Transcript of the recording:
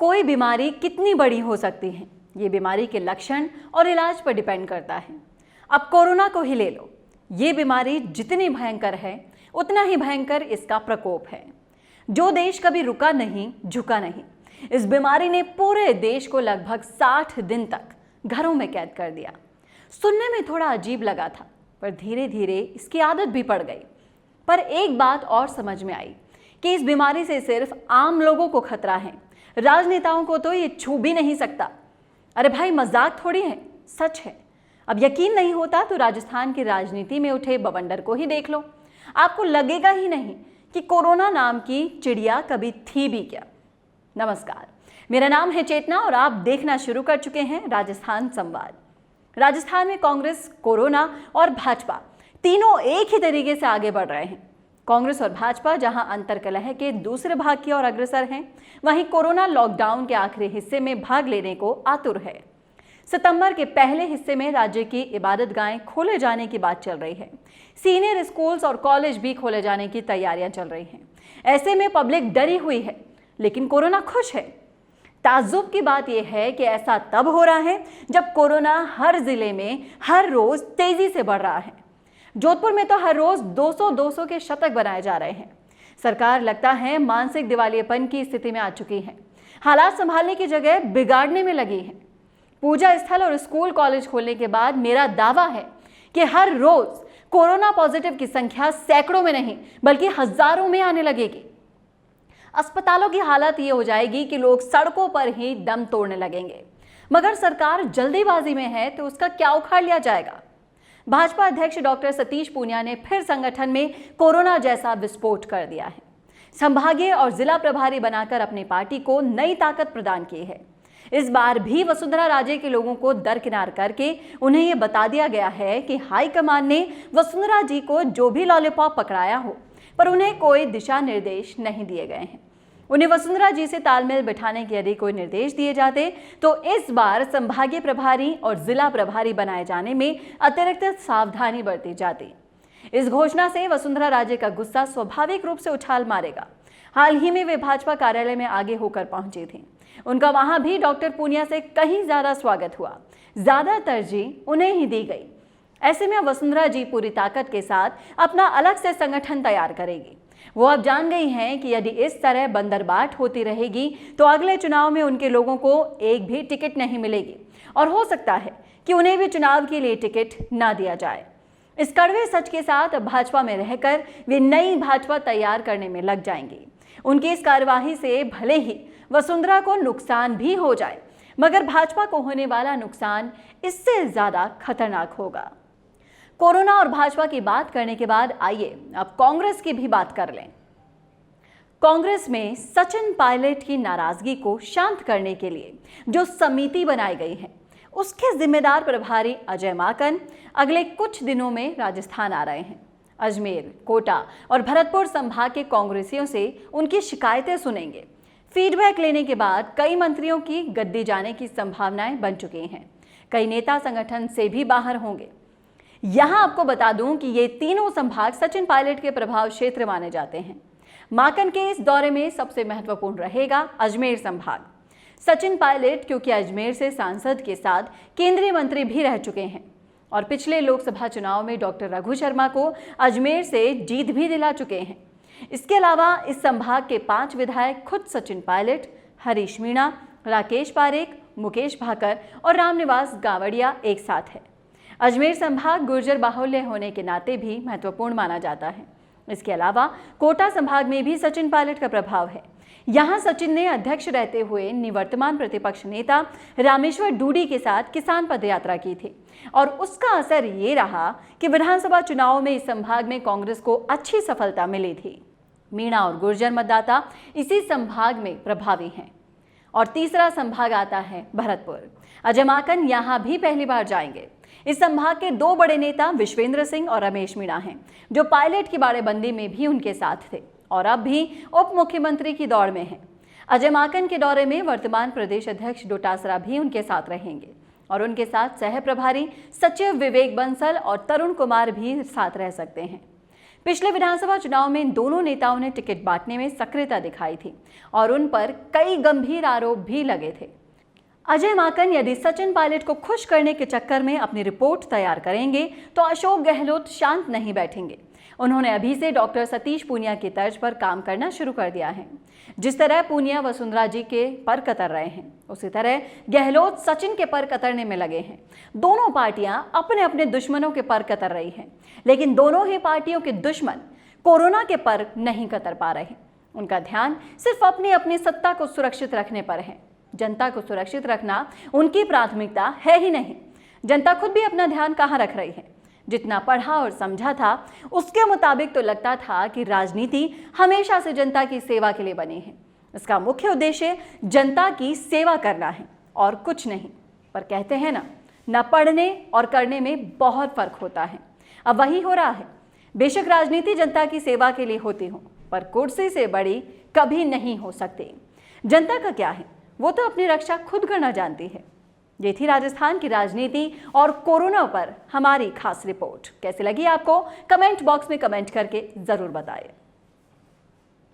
कोई बीमारी कितनी बड़ी हो सकती है, ये बीमारी के लक्षण और इलाज पर डिपेंड करता है। अब कोरोना को ही ले लो, ये बीमारी जितनी भयंकर है उतना ही भयंकर इसका प्रकोप है। जो देश कभी रुका नहीं, झुका नहीं, इस बीमारी ने पूरे देश को लगभग 60 दिन तक घरों में कैद कर दिया। सुनने में थोड़ा अजीब लगा था, पर धीरे धीरे इसकी आदत भी पड़ गई। पर एक बात और समझ में आई कि इस बीमारी से सिर्फ आम लोगों को खतरा है, राजनेताओं को तो ये छू भी नहीं सकता। अरे भाई, मजाक थोड़ी है, सच है। अब यकीन नहीं होता तो राजस्थान की राजनीति में उठे बवंडर को ही देख लो, आपको लगेगा ही नहीं कि कोरोना नाम की चिड़िया कभी थी भी क्या। नमस्कार, मेरा नाम है चेतना और आप देखना शुरू कर चुके हैं राजस्थान संवाद। राजस्थान में कांग्रेस, कोरोना और भाजपा तीनों एक ही तरीके से आगे बढ़ रहे हैं। कांग्रेस और भाजपा जहां अंतर्कलह के दूसरे भाग की ओर अग्रसर हैं, वहीं कोरोना लॉकडाउन के आखिरी हिस्से में भाग लेने को आतुर है। सितंबर के पहले हिस्से में राज्य की इबादतगाहें खोले जाने की बात चल रही है। सीनियर स्कूल्स और कॉलेज भी खोले जाने की तैयारियां चल रही हैं। ऐसे में पब्लिक डरी हुई है, लेकिन कोरोना खुश है। ताज्जुब की बात यह है कि ऐसा तब हो रहा है जब कोरोना हर जिले में हर रोज तेजी से बढ़ रहा है। जोधपुर में तो हर रोज 200 के शतक बनाए जा रहे हैं। सरकार लगता है मानसिक दिवालियेपन की स्थिति में आ चुकी है। हालात संभालने की जगह बिगाड़ने में लगी है। पूजा स्थल और स्कूल कॉलेज खोलने के बाद मेरा दावा है कि हर रोज कोरोना पॉजिटिव की संख्या सैकड़ों में नहीं बल्कि हजारों में आने लगेगी। अस्पतालों की हालत ये हो जाएगी कि लोग सड़कों पर ही दम तोड़ने लगेंगे। मगर सरकार जल्दीबाजी में है तो उसका क्या उखाड़ लिया जाएगा। भाजपा अध्यक्ष डॉक्टर सतीश पूनिया ने फिर संगठन में कोरोना जैसा विस्फोट कर दिया है। संभागीय और जिला प्रभारी बनाकर अपनी पार्टी को नई ताकत प्रदान की है। इस बार भी वसुंधरा राजे के लोगों को दरकिनार करके उन्हें यह बता दिया गया है कि हाईकमान ने वसुंधरा जी को जो भी लॉलीपॉप पकड़ाया हो, पर उन्हें कोई दिशा निर्देश नहीं दिए गए हैं। उन्हें वसुंधरा जी से तालमेल बिठाने के यदि कोई निर्देश दिए जाते तो इस बार संभागीय प्रभारी और जिला प्रभारी बनाए जाने में अतिरिक्त सावधानी बरती जाती। इस घोषणा से वसुंधरा राजे का गुस्सा स्वाभाविक रूप से उछाल मारेगा। हाल ही में वे भाजपा कार्यालय में आगे होकर पहुंची थी। उनका वहां भी डॉक्टर पूनिया से कहीं ज्यादा स्वागत हुआ, ज्यादा तरजीह उन्हें ही दी गई। ऐसे में वसुंधरा जी पूरी ताकत के साथ अपना अलग से संगठन तैयार करेगी। वो अब जान गई हैं कि यदि इस तरह बंदरबाट होती रहेगी तो अगले चुनाव में उनके लोगों को एक भी टिकट नहीं मिलेगी और हो सकता है कि उन्हें भी चुनाव के लिए टिकट ना दिया जाए। इस कड़वे सच के साथ भाजपा में रहकर वे नई भाजपा तैयार करने में लग जाएंगी। उनकी इस कार्यवाही से भले ही वसुंधरा को नुकसान भी हो जाए, मगर भाजपा को होने वाला नुकसान इससे ज्यादा खतरनाक होगा। कोरोना और भाजपा की बात करने के बाद आइए अब कांग्रेस की भी बात कर लें। कांग्रेस में सचिन पायलट की नाराजगी को शांत करने के लिए जो समिति बनाई गई है, उसके जिम्मेदार प्रभारी अजय माकन अगले कुछ दिनों में राजस्थान आ रहे हैं। अजमेर, कोटा और भरतपुर संभाग के कांग्रेसियों से उनकी शिकायतें सुनेंगे। फीडबैक लेने के बाद कई मंत्रियों की गद्दी जाने की संभावनाएं बन चुकी हैं। कई नेता संगठन से भी बाहर होंगे। यहां आपको बता दूं कि ये तीनों संभाग सचिन पायलट के प्रभाव क्षेत्र माने जाते हैं। माकन के इस दौरे में सबसे महत्वपूर्ण रहेगा अजमेर संभाग। सचिन पायलट क्योंकि अजमेर से सांसद के साथ केंद्रीय मंत्री भी रह चुके हैं और पिछले लोकसभा चुनाव में डॉक्टर रघु शर्मा को अजमेर से जीत भी दिला चुके हैं। इसके अलावा इस संभाग के 5 विधायक खुद सचिन पायलट, हरीश मीणा, राकेश पारेख, मुकेश भाकर और रामनिवास गावड़िया एक साथ है। अजमेर संभाग गुर्जर बाहुल्य होने के नाते भी महत्वपूर्ण माना जाता है। इसके अलावा कोटा संभाग में भी सचिन पायलट का प्रभाव है। यहां सचिन ने अध्यक्ष रहते हुए निवर्तमान प्रतिपक्ष नेता रामेश्वर डूडी के साथ किसान पदयात्रा की थी और उसका असर ये रहा कि विधानसभा चुनाव में इस संभाग में कांग्रेस को अच्छी सफलता मिली थी। मीणा और गुर्जर मतदाता इसी संभाग में प्रभावी हैं। और तीसरा संभाग आता है भरतपुर। अजय माकन यहां भी पहली बार जाएंगे। इस संभाग के 2 बड़े नेता विश्वेंद्र सिंह और रमेश मीणा हैं, जो पायलट की बाड़ेबंदी में भी उनके साथ थे और अब भी उप मुख्यमंत्री की दौड़ में हैं। अजय माकन के दौरे में वर्तमान प्रदेश अध्यक्ष डोटासरा भी उनके साथ रहेंगे और उनके साथ सह प्रभारी सचिव विवेक बंसल और तरुण कुमार भी साथ रह सकते हैं। पिछले विधानसभा चुनाव में इन दोनों नेताओं ने टिकट बांटने में सक्रियता दिखाई थी और उन पर कई गंभीर आरोप भी लगे थे। अजय माकन यदि सचिन पायलट को खुश करने के चक्कर में अपनी रिपोर्ट तैयार करेंगे तो अशोक गहलोत शांत नहीं बैठेंगे। उन्होंने अभी से डॉक्टर सतीश पूनिया की तर्ज पर काम करना शुरू कर दिया है। जिस तरह पूनिया वसुंधरा जी के पर कतर रहे हैं, उसी तरह गहलोत सचिन के पर कतरने में लगे हैं। दोनों पार्टियां अपने अपने दुश्मनों के पर कतर रही हैं, लेकिन दोनों ही पार्टियों के दुश्मन कोरोना के पर नहीं कतर पा रहे। उनका ध्यान सिर्फ अपनी अपनी सत्ता को सुरक्षित रखने पर है। जनता को सुरक्षित रखना उनकी प्राथमिकता है ही नहीं। जनता खुद भी अपना ध्यान कहाँ रख रही है? जितना पढ़ा और समझा था उसके मुताबिक तो लगता था कि राजनीति हमेशा से जनता की सेवा के लिए बनी है। इसका मुख्य उद्देश्य जनता की सेवा करना है और कुछ नहीं। पर कहते हैं ना पढ़ने और करने में बहुत फर्क होता है। अब वही हो रहा है। बेशक राजनीति जनता की सेवा के लिए होती हो, पर कुर्सी से बड़ी कभी नहीं हो सकती। जनता का क्या है, वो तो अपनी रक्षा खुद करना जानती है। ये थी राजस्थान की राजनीति और कोरोना पर हमारी खास रिपोर्ट। कैसी लगी आपको? कमेंट बॉक्स में कमेंट करके जरूर बताएं।